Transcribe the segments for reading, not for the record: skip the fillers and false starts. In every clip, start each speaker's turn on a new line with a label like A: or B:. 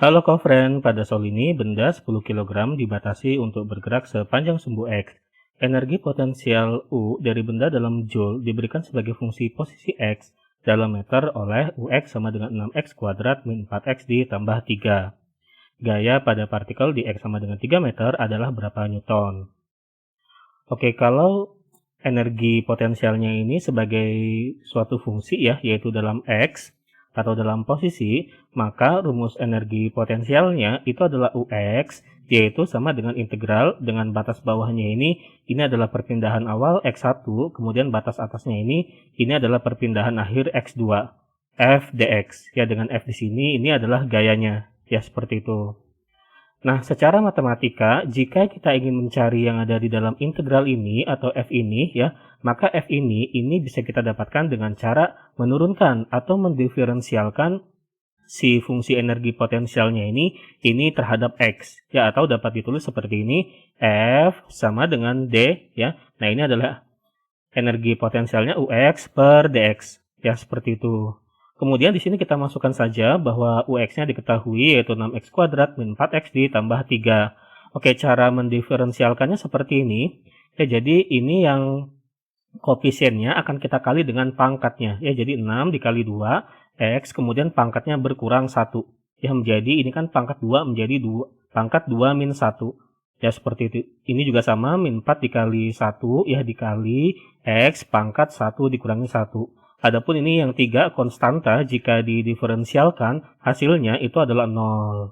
A: Halo co-friend, pada soal ini benda 10 kg dibatasi untuk bergerak sepanjang sumbu X. Energi potensial U dari benda dalam Joule diberikan sebagai fungsi posisi X dalam meter oleh Ux sama dengan 6X kuadrat min 4X ditambah 3. Gaya pada partikel di X sama dengan 3 meter adalah berapa Newton? Oke, kalau energi potensialnya ini sebagai suatu fungsi ya, yaitu dalam X atau dalam posisi, maka rumus energi potensialnya itu adalah Ux, yaitu sama dengan integral dengan batas bawahnya ini adalah perpindahan awal X1, kemudian batas atasnya ini adalah perpindahan akhir X2, F dx. Ya, dengan F di sini ini adalah gayanya, ya seperti itu. Nah, secara matematika, jika kita ingin mencari yang ada di dalam integral ini atau f ini ya, maka f ini bisa kita dapatkan dengan cara menurunkan atau mendiferensialkan si fungsi energi potensialnya ini terhadap x ya, atau dapat ditulis seperti ini, f sama dengan d ya. Nah, ini adalah energi potensialnya Ux per dx ya, seperti itu. Kemudian di sini kita masukkan saja bahwa Ux-nya diketahui yaitu 6X kuadrat min 4X ditambah 3. Oke, cara mendiferensialkannya seperti ini. Ya, jadi ini yang koefisiennya akan kita kali dengan pangkatnya. Ya, jadi 6 dikali 2, X, kemudian pangkatnya berkurang 1. Ya, menjadi ini kan pangkat 2 menjadi 2, pangkat 2 min 1. Ya, seperti itu. Ini juga sama, min 4 dikali 1, ya dikali X pangkat 1 dikurangi 1. Adapun ini yang 3 konstanta, jika didiferensialkan hasilnya itu adalah 0.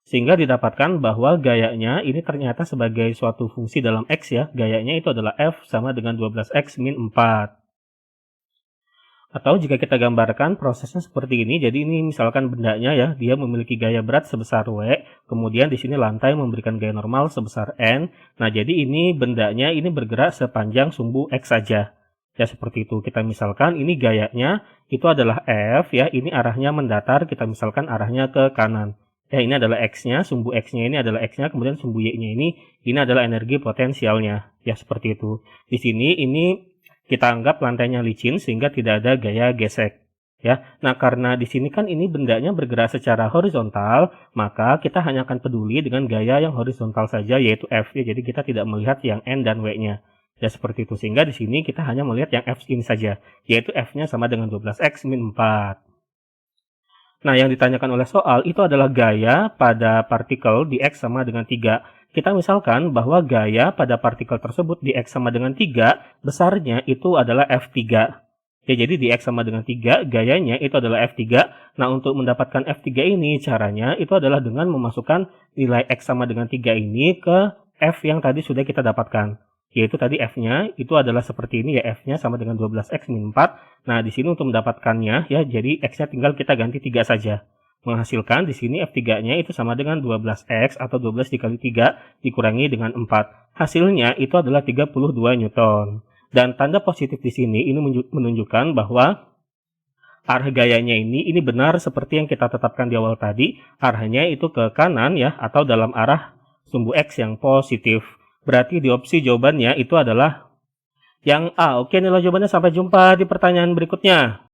A: Sehingga didapatkan bahwa gayanya ini ternyata sebagai suatu fungsi dalam X ya, gayanya itu adalah F sama dengan 12X min 4. Atau jika kita gambarkan prosesnya seperti ini, jadi ini misalkan bendanya ya, dia memiliki gaya berat sebesar W, kemudian di sini lantai memberikan gaya normal sebesar N. Nah, jadi ini bendanya ini bergerak sepanjang sumbu X saja. Ya, seperti itu. Kita misalkan ini gayanya itu adalah F ya, ini arahnya mendatar, kita misalkan arahnya ke kanan. Ya, ini adalah X-nya, sumbu X-nya ini adalah X-nya, kemudian sumbu Y-nya ini adalah energi potensialnya. Ya, seperti itu. Di sini ini kita anggap lantainya licin sehingga tidak ada gaya gesek. Ya, nah karena di sini kan ini bendanya bergerak secara horizontal, maka kita hanya akan peduli dengan gaya yang horizontal saja, yaitu F. Ya, jadi kita tidak melihat yang N dan W-nya. Ya, seperti itu. Sehingga di sini kita hanya melihat yang F ini saja, yaitu F-nya sama dengan 12X min 4. Nah, yang ditanyakan oleh soal itu adalah gaya pada partikel di X sama dengan 3. Kita misalkan bahwa gaya pada partikel tersebut di X sama dengan 3, besarnya itu adalah F3. Ya, jadi di X sama dengan 3, gayanya itu adalah F3. Nah, untuk mendapatkan F3 ini, caranya itu adalah dengan memasukkan nilai X sama dengan 3 ini ke F yang tadi sudah kita dapatkan. Yaitu tadi F-nya itu adalah seperti ini ya, F-nya sama dengan 12X min 4. Nah, di sini untuk mendapatkannya ya, jadi X-nya tinggal kita ganti 3 saja. Menghasilkan di sini F3-nya itu sama dengan 12X atau 12 dikali 3 dikurangi dengan 4. Hasilnya itu adalah 32 Newton. Dan tanda positif di sini ini menunjukkan bahwa arah gayanya ini benar seperti yang kita tetapkan di awal tadi. Arahnya itu ke kanan ya, atau dalam arah sumbu X yang positif. Berarti di opsi jawabannya itu adalah yang A. Oke, nilai jawabannya, sampai jumpa di pertanyaan berikutnya.